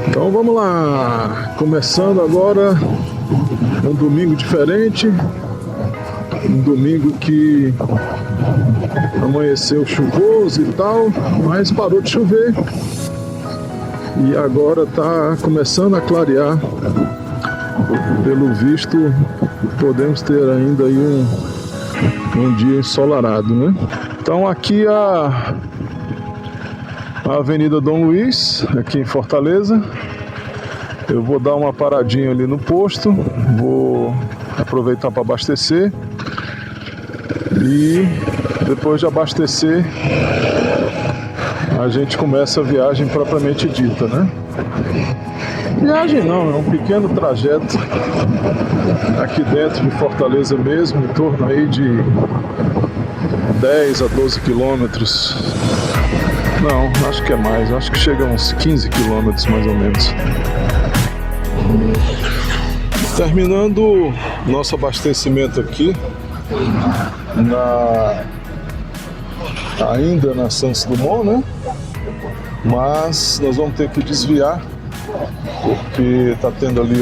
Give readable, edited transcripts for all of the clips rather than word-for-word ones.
Então vamos lá, começando agora um domingo diferente, um domingo que amanheceu chuvoso e tal, mas parou de chover e agora está começando a clarear. Pelo visto, podemos ter ainda aí um dia ensolarado, né? Então aqui a Avenida Dom Luiz, aqui em Fortaleza. Eu vou dar uma paradinha ali no posto, vou aproveitar para abastecer e depois de abastecer a gente começa a viagem propriamente dita, né? Viagem não, é um pequeno trajeto aqui dentro de Fortaleza mesmo, em torno aí de 10 a 12 quilômetros. Não, acho que é mais, acho que chega a uns 15 quilômetros mais ou menos. Terminando nosso abastecimento aqui, ainda na Santos Dumont, né? Mas nós vamos ter que desviar, porque está tendo ali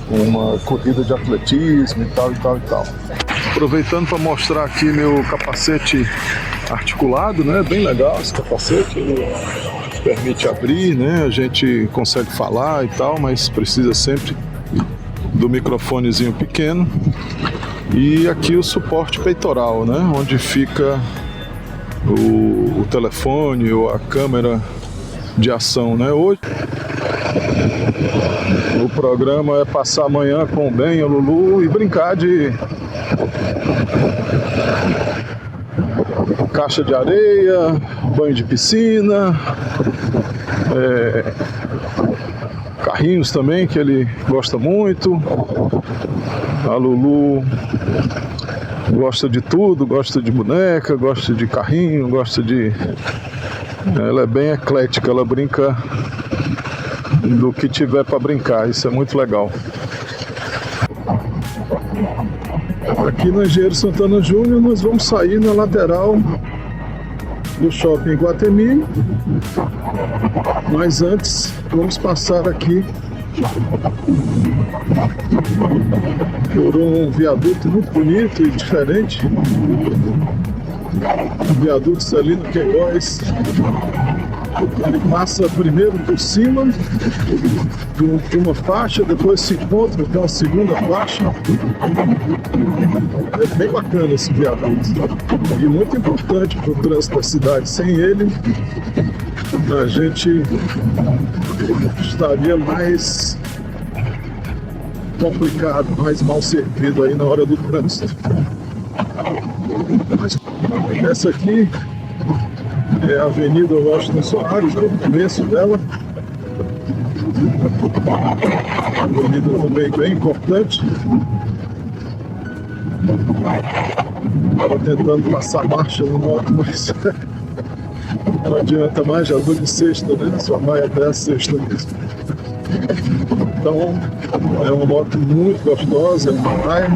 uma corrida de atletismo e tal. Aproveitando para mostrar aqui meu capacete articulado, né? Bem legal esse capacete, ele permite abrir, né? A gente consegue falar e tal, mas precisa sempre do microfonezinho pequeno. E aqui o suporte peitoral, né? Onde fica o telefone ou a câmera de ação, né? Hoje o programa é passar amanhã com o Ben e o Lulu e brincar de caixa de areia, banho de piscina, carrinhos também, que ele gosta muito. A Lulu gosta de tudo, gosta de boneca, gosta de carrinho, ela é bem eclética, ela brinca do que tiver para brincar, isso é muito legal. Aqui no Engenheiro Santana Júnior nós vamos sair na lateral do Shopping Iguatemi, mas antes vamos passar aqui por um viaduto muito bonito e diferente. O viaduto Celino Queiroz, ele passa primeiro por cima de uma faixa, depois se encontra com a segunda faixa. É bem bacana esse viaduto e muito importante para o trânsito da cidade. Sem ele a gente estaria mais complicado, mais mal servido aí na hora do trânsito. Essa aqui é a Avenida Washington Soares, é o começo dela. Avenida também bem importante. Estava tentando passar marcha no moto, mas não adianta mais, já vou de sexta, né? Só vai até a sexta mesmo. Então, é uma moto muito gostosa, é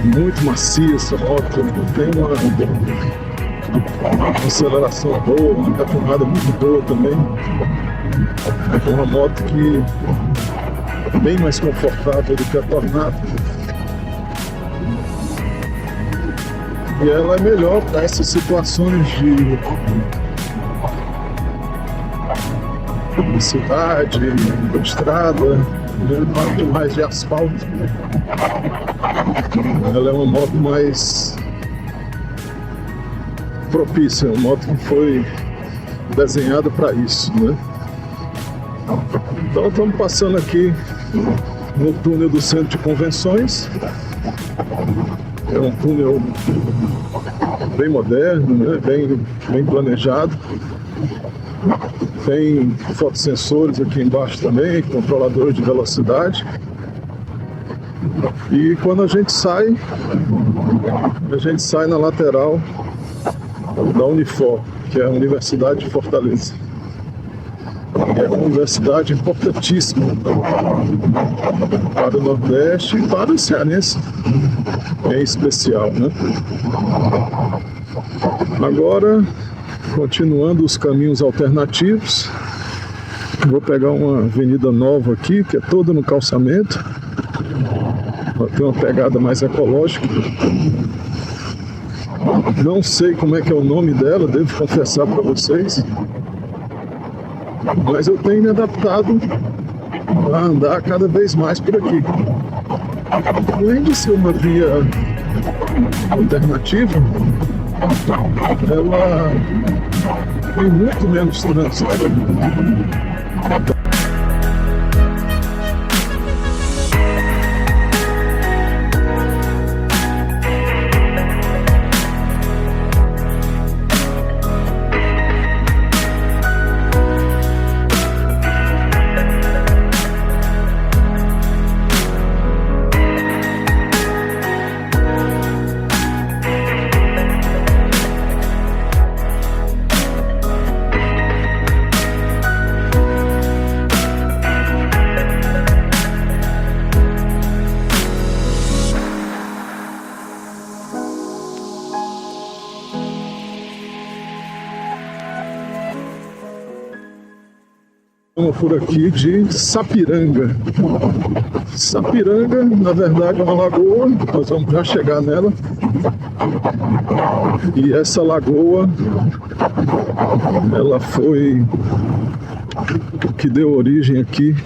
muito macia essa moto, tem uma aceleração boa, uma retomada muito boa também. É uma moto que é bem mais confortável do que a Tornado. E ela é melhor para essas situações de cidade, de estrada, mais de asfalto. Ela é uma moto mais propícia, uma moto que foi desenhada para isso, né? Então estamos passando aqui no túnel do Centro de Convenções. É um túnel bem moderno, né? bem planejado. Tem fotossensores aqui embaixo também, controladores de velocidade. E quando a gente sai na lateral da Unifor, que é a Universidade de Fortaleza. é uma universidade importantíssima para o Nordeste e para o cearense em especial, né? Agora, continuando os caminhos alternativos, vou pegar uma avenida nova aqui, que é toda no calçamento. Ela tem uma pegada mais ecológica. Não sei como é que é o nome dela, devo confessar para vocês. Mas eu tenho me adaptado a andar cada vez mais por aqui. Além de ser uma via alternativa, ela tem muito menos trânsito. Por aqui de Sapiranga. Sapiranga, na verdade, é uma lagoa, nós vamos já chegar nela. E essa lagoa, ela foi o que deu origem aqui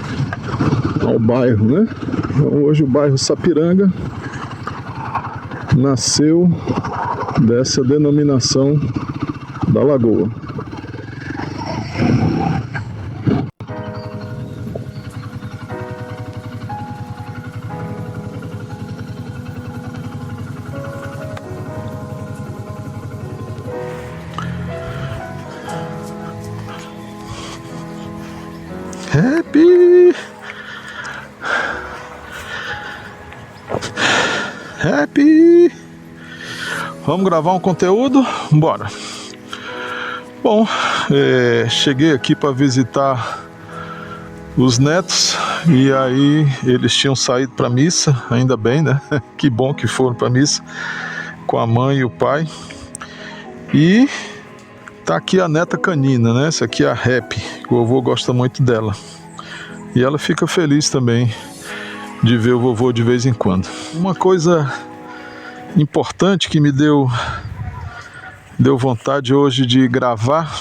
ao bairro, né? Então, hoje o bairro Sapiranga nasceu dessa denominação da lagoa. Happy! Vamos gravar um conteúdo? Bora! Bom, cheguei aqui para visitar os netos e aí eles tinham saído para missa, ainda bem, né? Que bom que foram para missa com a mãe e o pai. E tá aqui a neta canina, né? Essa aqui é a Happy, o vovô gosta muito dela. E ela fica feliz também de ver o vovô de vez em quando. Uma coisa importante que me deu vontade hoje de gravar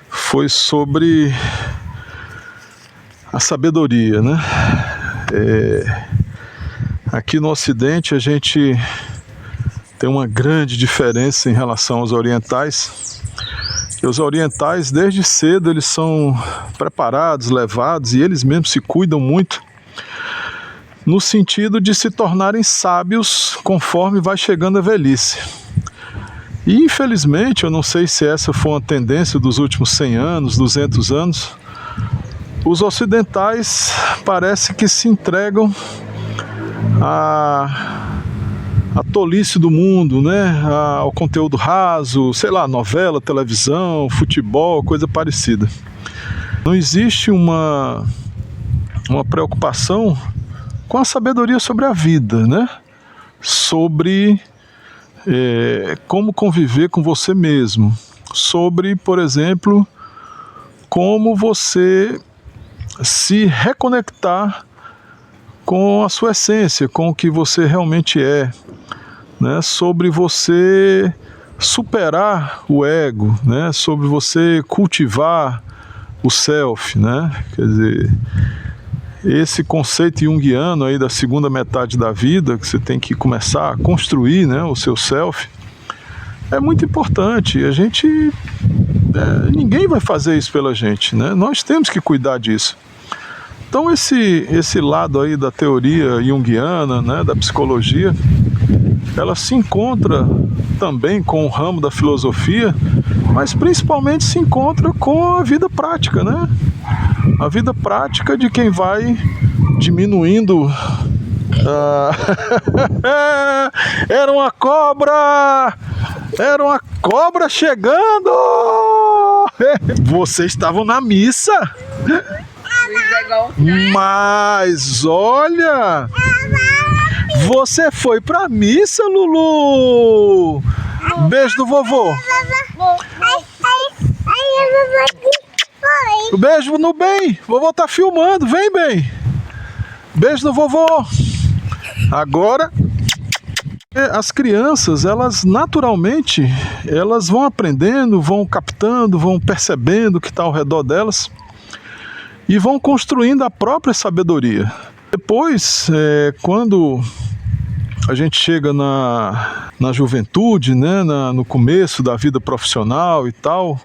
foi sobre a sabedoria, né? Aqui no Ocidente a gente tem uma grande diferença em relação aos orientais. E os orientais, desde cedo, eles são preparados, levados, e eles mesmos se cuidam muito, no sentido de se tornarem sábios conforme vai chegando a velhice. E, infelizmente, eu não sei se essa foi uma tendência dos últimos 100 anos, 200 anos, os ocidentais parece que se entregam a tolice do mundo, né? Ao conteúdo raso, sei lá, novela, televisão, futebol, coisa parecida. Não existe uma preocupação com a sabedoria sobre a vida, né? Sobre como conviver com você mesmo. Sobre, por exemplo, como você se reconectar com a sua essência, com o que você realmente é, né? Sobre você superar o ego, né? Sobre você cultivar o self, né? Quer dizer, esse conceito junguiano aí da segunda metade da vida, que você tem que começar a construir, né, o seu self, é muito importante. A gente, ninguém vai fazer isso pela gente, né? Nós temos que cuidar disso. Então esse lado aí da teoria junguiana, né, da psicologia, ela se encontra também com o ramo da filosofia, mas principalmente se encontra com a vida prática, né? A vida prática de quem vai diminuindo. Era uma cobra! Era uma cobra chegando! Vocês estavam na missa? Mas olha, você foi pra missa, Lulu? Beijo do vovô. Beijo no bem. Vovô tá filmando, vem bem. Beijo no vovô. Agora, as crianças, elas naturalmente, elas vão aprendendo, vão captando, vão percebendo o que está ao redor delas e vão construindo a própria sabedoria. Depois, quando a gente chega na juventude, né, no começo da vida profissional e tal,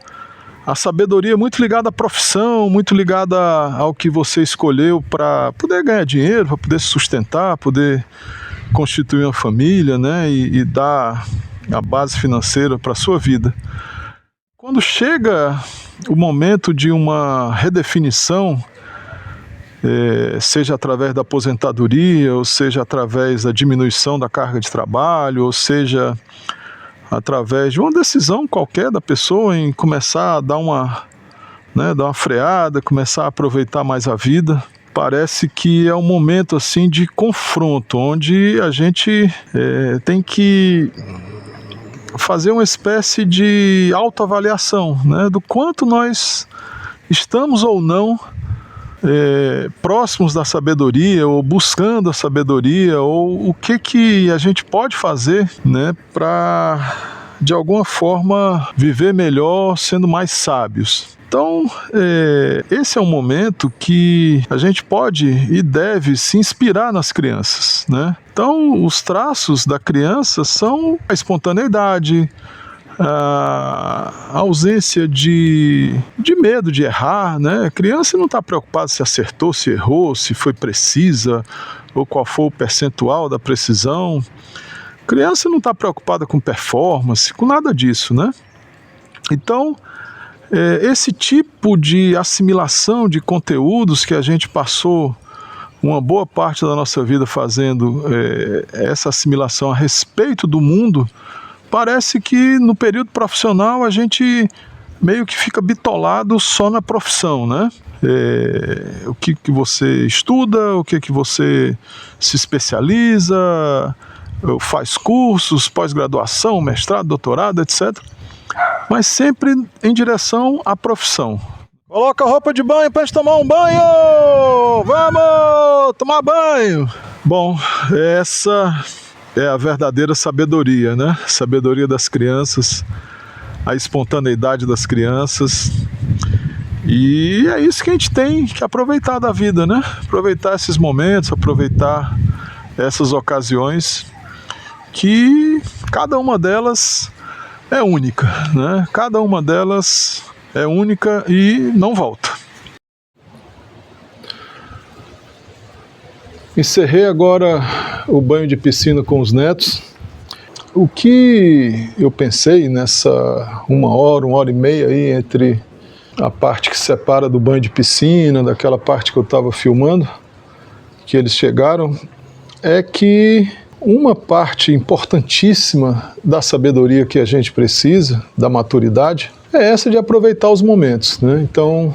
a sabedoria é muito ligada à profissão, muito ligada ao que você escolheu para poder ganhar dinheiro, para poder se sustentar, poder constituir uma família, né, e dar a base financeira para a sua vida. Quando chega o momento de uma redefinição, seja através da aposentadoria, ou seja através da diminuição da carga de trabalho, ou seja através de uma decisão qualquer da pessoa em começar a dar uma freada, começar a aproveitar mais a vida, parece que é um momento assim de confronto, onde a gente tem que fazer uma espécie de autoavaliação, né, do quanto nós estamos ou não próximos da sabedoria, ou buscando a sabedoria, ou o que a gente pode fazer, né, para de alguma forma viver melhor, sendo mais sábios. Então, esse é um momento que a gente pode e deve se inspirar nas crianças, né? Então, os traços da criança são a espontaneidade, a ausência de medo de errar, né? A criança não está preocupada se acertou, se errou, se foi precisa, ou qual foi o percentual da precisão. A criança não está preocupada com performance, com nada disso, né? Então, esse tipo de assimilação de conteúdos que a gente passou uma boa parte da nossa vida fazendo essa assimilação a respeito do mundo, parece que no período profissional a gente meio que fica bitolado só na profissão, né? O que você estuda, o que você se especializa, faz cursos, pós-graduação, mestrado, doutorado, etc. Mas sempre em direção à profissão. Coloca a roupa de banho para a gente tomar um banho! Vamos tomar banho! Bom, essa é a verdadeira sabedoria, né? Sabedoria das crianças, a espontaneidade das crianças. E é isso que a gente tem que aproveitar da vida, né? Aproveitar esses momentos, aproveitar essas ocasiões, que cada uma delas é única, né? Cada uma delas é única e não volta. Encerrei agora o banho de piscina com os netos. O que eu pensei nessa 1 hora e meia aí entre a parte que separa do banho de piscina, daquela parte que eu estava filmando, que eles chegaram, é que uma parte importantíssima da sabedoria que a gente precisa, da maturidade, é essa de aproveitar os momentos, né? Então,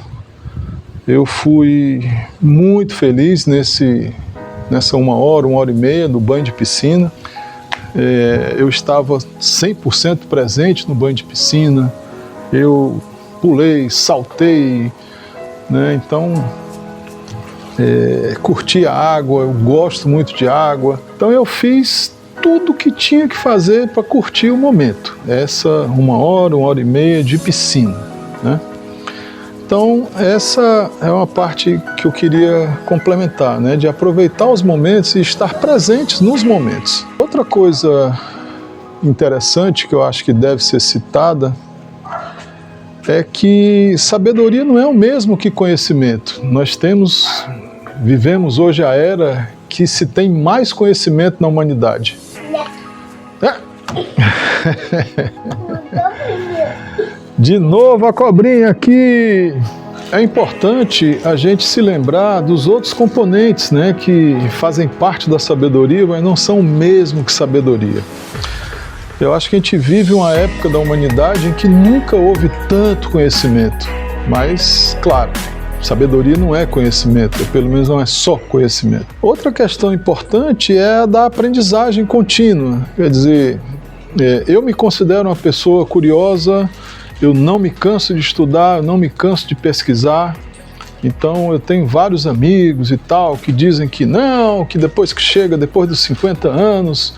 eu fui muito feliz nessa 1 hora e meia do banho de piscina. Eu estava 100% presente no banho de piscina, eu pulei, saltei, né? Então, curti a água, eu gosto muito de água. Então eu fiz tudo o que tinha que fazer para curtir o momento. Essa 1 hora e meia de piscina, né? Então essa é uma parte que eu queria complementar, né? De aproveitar os momentos e estar presentes nos momentos. Outra coisa interessante que eu acho que deve ser citada é que sabedoria não é o mesmo que conhecimento. Vivemos hoje a era que se tem mais conhecimento na humanidade. De novo a cobrinha aqui. É importante a gente se lembrar dos outros componentes, né, que fazem parte da sabedoria, mas não são o mesmo que sabedoria. Eu acho que a gente vive uma época da humanidade em que nunca houve tanto conhecimento. Mas, claro, sabedoria não é conhecimento, ou pelo menos não é só conhecimento. Outra questão importante é a da aprendizagem contínua. Quer dizer, eu me considero uma pessoa curiosa, eu não me canso de estudar, eu não me canso de pesquisar. Então eu tenho vários amigos e tal que dizem que não, que depois que chega, depois dos 50 anos,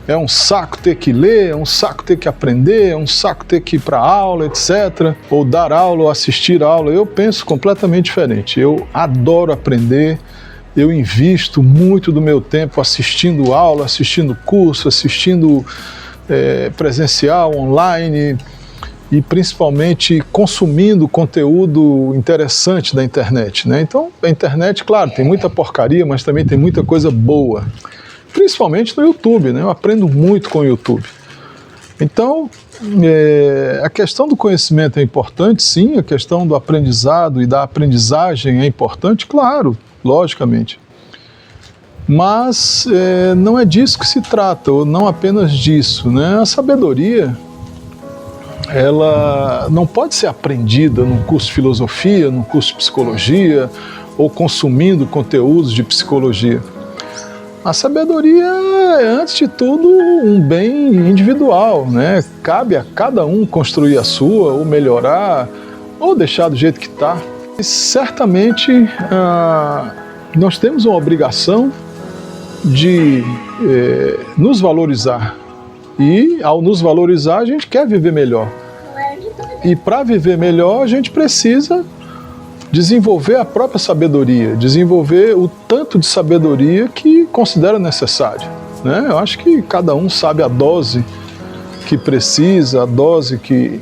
é um saco ter que ler, é um saco ter que aprender, é um saco ter que ir para aula, etc. Ou dar aula, ou assistir aula. Eu penso completamente diferente. Eu adoro aprender, eu invisto muito do meu tempo assistindo aula, assistindo curso, assistindo presencial, online, e principalmente consumindo conteúdo interessante da internet, né? Então, a internet, claro, tem muita porcaria, mas também tem muita coisa boa. Principalmente no YouTube, né? Eu aprendo muito com o YouTube. Então, a questão do conhecimento é importante, sim, a questão do aprendizado e da aprendizagem é importante, claro, logicamente. Mas não é disso que se trata, ou não apenas disso, né? A sabedoria, ela não pode ser aprendida num curso de filosofia, num curso de psicologia, ou consumindo conteúdos de psicologia. A sabedoria é, antes de tudo, um bem individual, né? Cabe a cada um construir a sua, ou melhorar, ou deixar do jeito que está. Certamente, nós temos uma obrigação de nos valorizar. E, ao nos valorizar, a gente quer viver melhor. E para viver melhor, a gente precisa desenvolver a própria sabedoria, desenvolver o tanto de sabedoria que considera necessário, né? Eu acho que cada um sabe a dose que precisa, a dose que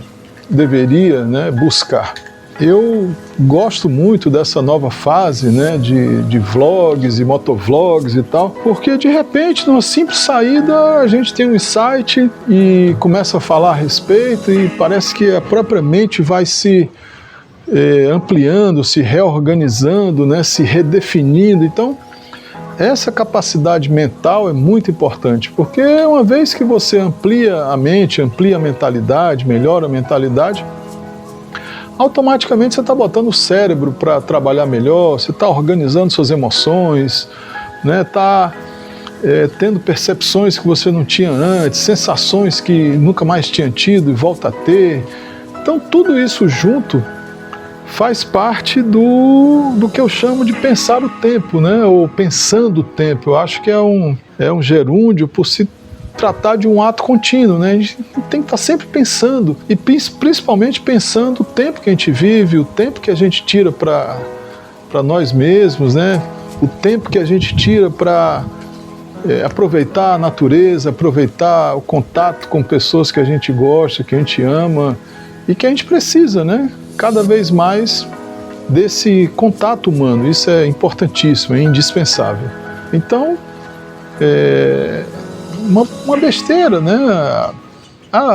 deveria, né, buscar. Eu gosto muito dessa nova fase, né, de vlogs e motovlogs e tal, porque de repente, numa simples saída, a gente tem um insight e começa a falar a respeito e parece que a própria mente vai se ampliando, se reorganizando, né, se redefinindo. Então, essa capacidade mental é muito importante, porque uma vez que você amplia a mente, amplia a mentalidade, melhora a mentalidade, automaticamente você está botando o cérebro para trabalhar melhor, você está organizando suas emoções, né, está tendo percepções que você não tinha antes, sensações que nunca mais tinha tido e volta a ter. Então, tudo isso junto faz parte do que eu chamo de pensar o tempo, né? Ou pensando o tempo. Eu acho que é um gerúndio por se tratar de um ato contínuo, né? A gente tem que estar sempre pensando, e principalmente pensando o tempo que a gente vive, o tempo que a gente tira para nós mesmos, né? O tempo que a gente tira para aproveitar a natureza, aproveitar o contato com pessoas que a gente gosta, que a gente ama e que a gente precisa, né? Cada vez mais desse contato humano. Isso é importantíssimo, é indispensável. Então, uma besteira, né?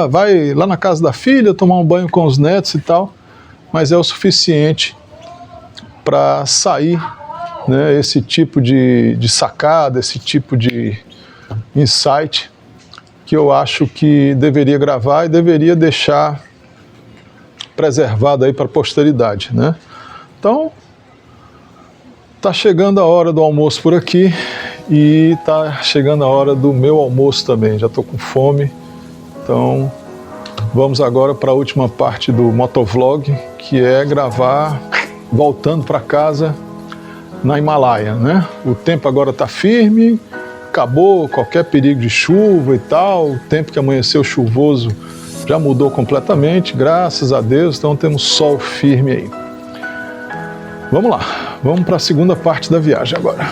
Vai lá na casa da filha tomar um banho com os netos e tal, mas é o suficiente para sair, né, esse tipo de sacada, esse tipo de insight que eu acho que deveria gravar e deveria deixar preservado aí para a posteridade, né? Então, tá chegando a hora do almoço por aqui e tá chegando a hora do meu almoço também. Já estou com fome, então vamos agora para a última parte do motovlog, que é gravar voltando para casa na Himalaia, né? O tempo agora está firme, acabou qualquer perigo de chuva e tal, o tempo que amanheceu chuvoso já mudou completamente, graças a Deus, então temos sol firme aí. Vamos lá, vamos para a segunda parte da viagem agora.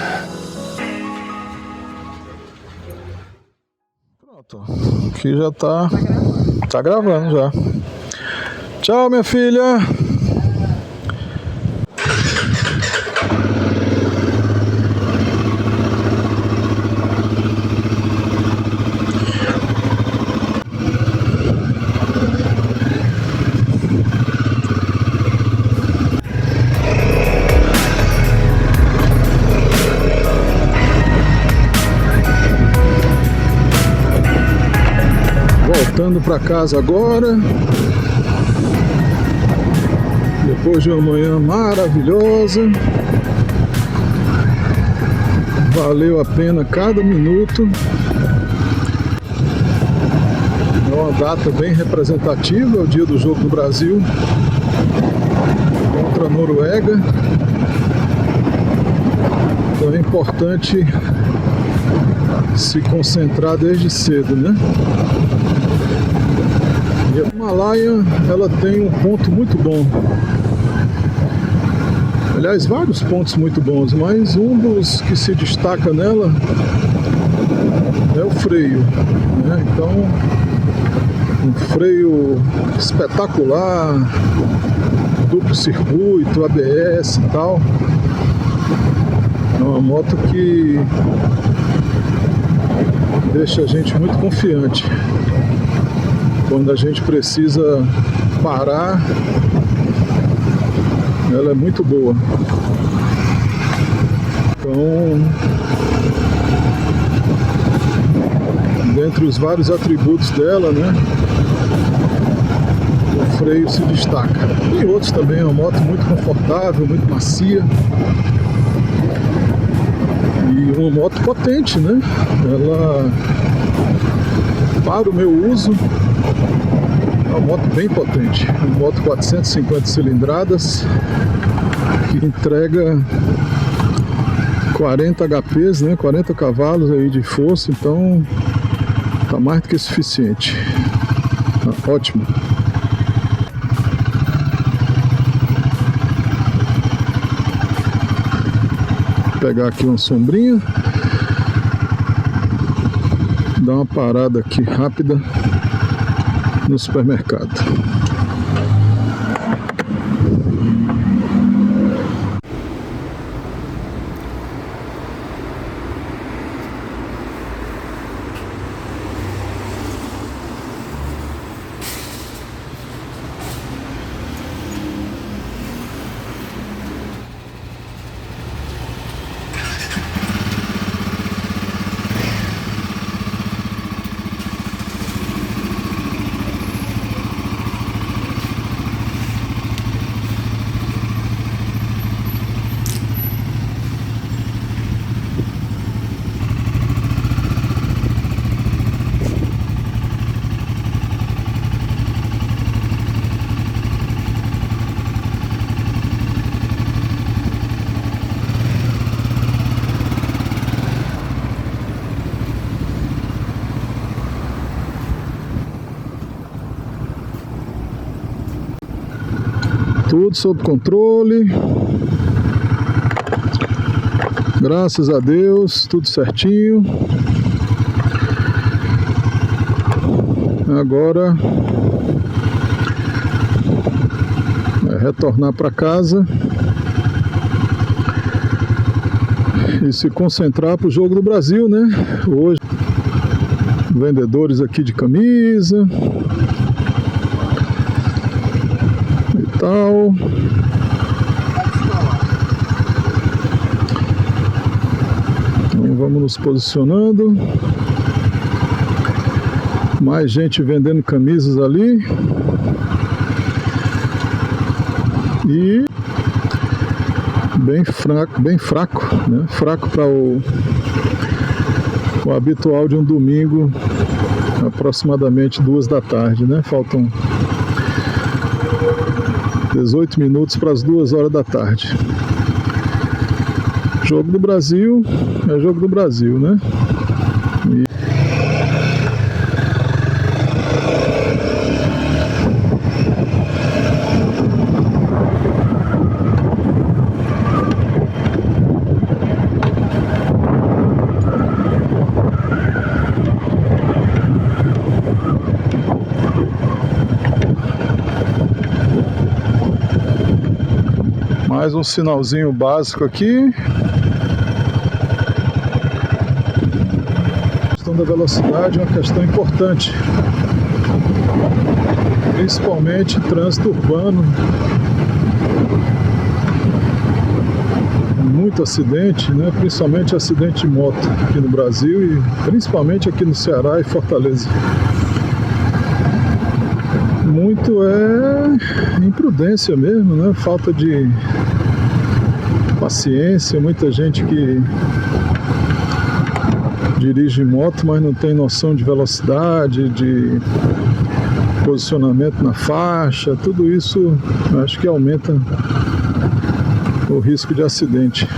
Pronto, aqui já tá gravando já. Tchau, minha filha! voltando para casa agora. Depois de uma manhã maravilhosa. Valeu a pena cada minuto. É uma data bem representativa, é o dia do jogo do Brasil contra a Noruega. Então é importante se concentrar desde cedo, né? E a Himalaia, ela tem um ponto muito bom. Aliás, vários pontos muito bons, mas um dos que se destaca nela é o freio, né? Então, um freio espetacular, duplo circuito, ABS e tal. É uma moto que deixa a gente muito confiante quando a gente precisa parar. Ela é muito boa. Então, dentre os vários atributos dela, né, o freio se destaca. E outros também, é uma moto muito confortável, muito macia. E uma moto potente, né? Ela, para o meu uso, é uma moto bem potente. Uma moto 450 cilindradas que entrega 40 HPs, né? 40 cavalos aí de força, então tá mais do que suficiente. Tá ótimo. Vou pegar aqui uma sombrinha, dar uma parada aqui rápida no supermercado. Tudo sob controle, graças a Deus, tudo certinho. Agora é retornar para casa e se concentrar para o jogo do Brasil, né? Hoje, vendedores aqui de camisa e tal. Então vamos nos posicionando. Mais gente vendendo camisas ali. E bem fraco, né? Fraco para o habitual de um domingo, aproximadamente 2 da tarde, né? Faltam 18 minutos para as 2 horas da tarde. Jogo do Brasil é jogo do Brasil, né? Mais um sinalzinho básico aqui. A questão da velocidade é uma questão importante, principalmente em trânsito urbano. Muito acidente, né? Principalmente acidente de moto aqui no Brasil e principalmente aqui no Ceará e Fortaleza. muito imprudência mesmo, né? Falta de paciência, muita gente que dirige moto, mas não tem noção de velocidade, de posicionamento na faixa, tudo isso acho que aumenta o risco de acidente.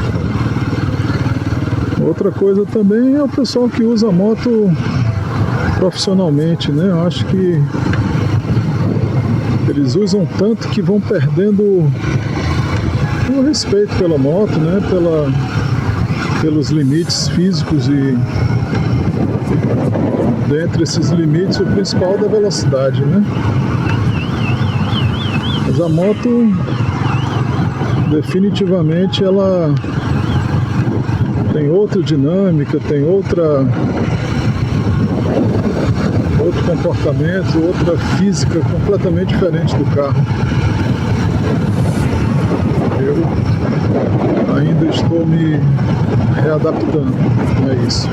Outra coisa também é o pessoal que usa moto profissionalmente, né? Eu acho que eles usam tanto que vão perdendo o respeito pela moto, né? Pelos limites físicos, e dentre esses limites o principal é da velocidade, né? Mas a moto definitivamente ela tem outra dinâmica, tem outro comportamento, outra física completamente diferente do carro. Eu ainda estou me readaptando a isso.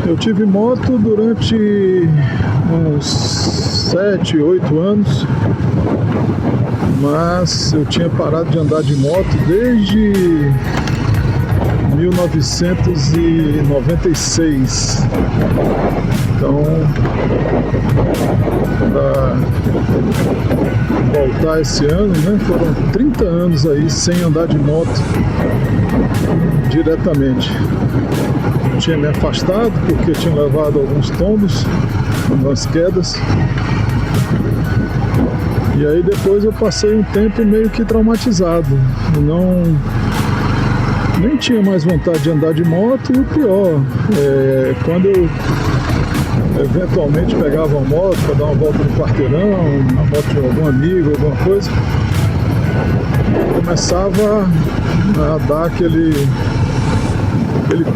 Eu tive moto durante uns 7, 8 anos, mas eu tinha parado de andar de moto desde 1996. Então, para voltar esse ano, né, foram 30 anos aí sem andar de moto diretamente. Eu tinha me afastado porque tinha levado alguns tombos, algumas quedas. E aí depois eu passei um tempo meio que traumatizado. Eu nem tinha mais vontade de andar de moto, e o pior, quando eu eventualmente pegava uma moto para dar uma volta no quarteirão, a moto de algum amigo, alguma coisa, começava a dar aquele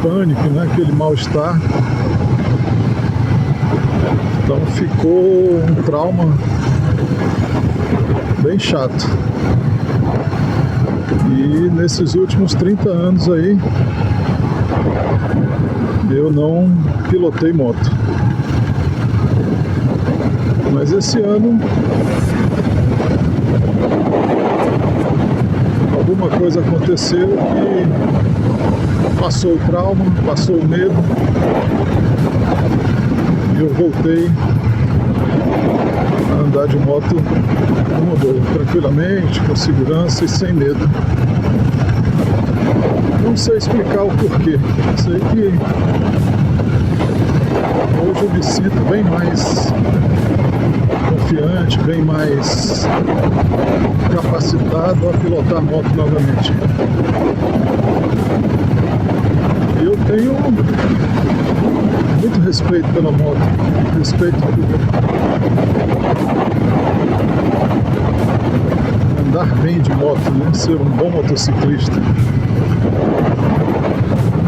pânico, né? Aquele mal-estar. Então ficou um trauma bem chato. E nesses últimos 30 anos aí, eu não pilotei moto. Mas esse ano, alguma coisa aconteceu que passou o trauma, passou o medo, e eu voltei a andar de moto numa boa, tranquilamente, com segurança e sem medo. Não sei explicar o porquê. Sei que hoje eu me sinto bem mais confiante, bem mais capacitado a pilotar a moto novamente. Eu tenho muito respeito pela moto, respeito por andar bem de moto, né? Ser um bom motociclista.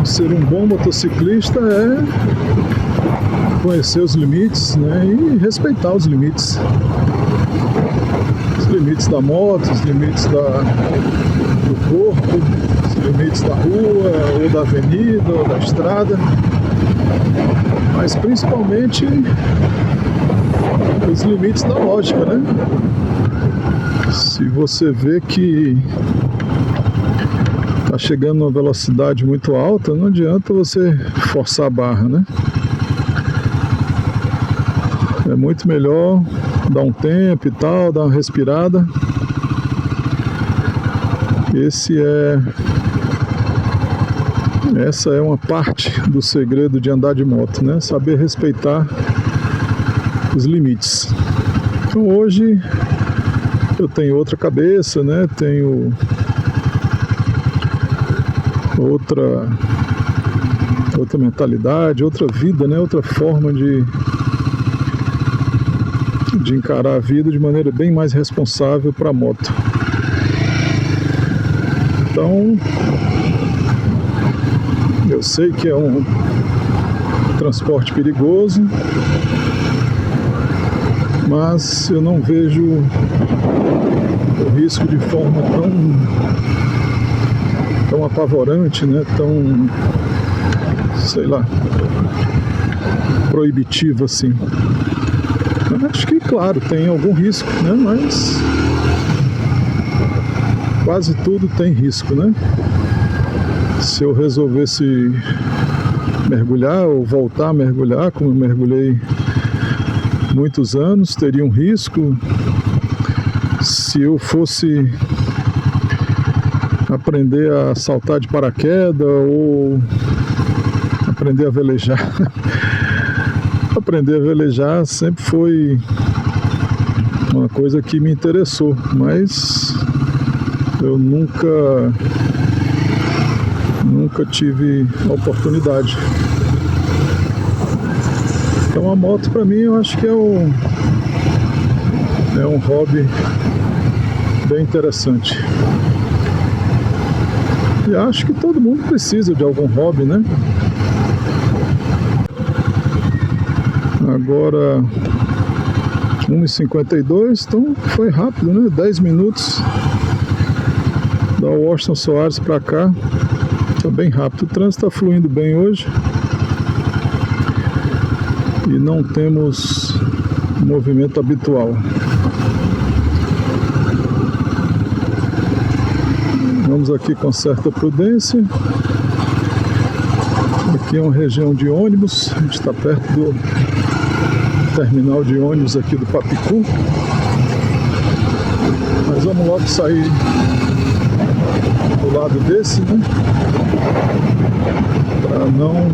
Ser um bom motociclista é conhecer os limites, né? E respeitar os limites. Os limites da moto, os limites do corpo, os limites da rua, ou da avenida, ou da estrada. Mas principalmente os limites da lógica, né? Se você vê que está chegando a uma velocidade muito alta, não adianta você forçar a barra, né? É muito melhor dar um tempo e tal, dar uma respirada. Essa é uma parte do segredo de andar de moto, né? Saber respeitar os limites. Então hoje eu tenho outra cabeça, né? Tenho outra mentalidade, outra vida, né? Outra forma de encarar a vida de maneira bem mais responsável para a moto. Então, eu sei que é um transporte perigoso, mas eu não vejo o risco de forma tão apavorante, né? Tão, sei lá, proibitiva assim. Eu acho que, claro, tem algum risco, né? Mas quase tudo tem risco, né? Se eu resolvesse mergulhar ou voltar a mergulhar, como eu mergulhei muitos anos, teria um risco. Se eu fosse aprender a saltar de paraquedas ou aprender a velejar, aprender a velejar sempre foi uma coisa que me interessou, mas eu nunca tive a oportunidade. Então a moto para mim eu acho que é um hobby bem interessante. E acho que todo mundo precisa de algum hobby, né? Agora 1h52, então foi rápido, né? 10 minutos da Washington Soares para cá. Tá bem rápido. O trânsito está fluindo bem hoje. E não temos movimento habitual. Vamos aqui com certa prudência. Aqui é uma região de ônibus. A gente está perto do terminal de ônibus aqui do Papicu. Mas vamos logo sair do lado desse, né? Para não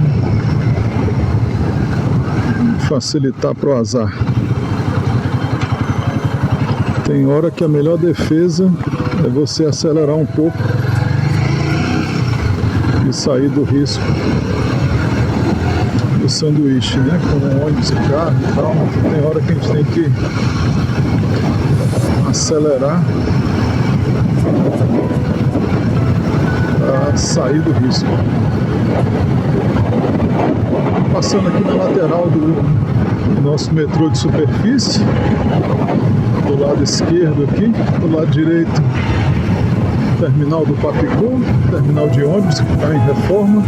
facilitar para o azar. Tem hora que a melhor defesa é você acelerar um pouco e sair do risco do sanduíche, né? Com ônibus e carro e tal. Tem hora que a gente tem que acelerar para sair do risco. Passando aqui na lateral do nosso metrô de superfície, do lado esquerdo aqui, do lado direito, terminal do Papicu, terminal de ônibus que está em reforma.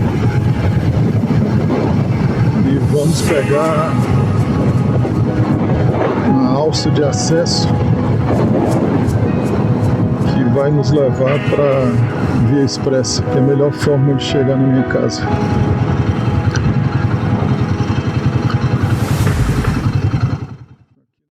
E vamos pegar uma alça de acesso que vai nos levar para Via Expressa, que é a melhor forma de chegar na minha casa.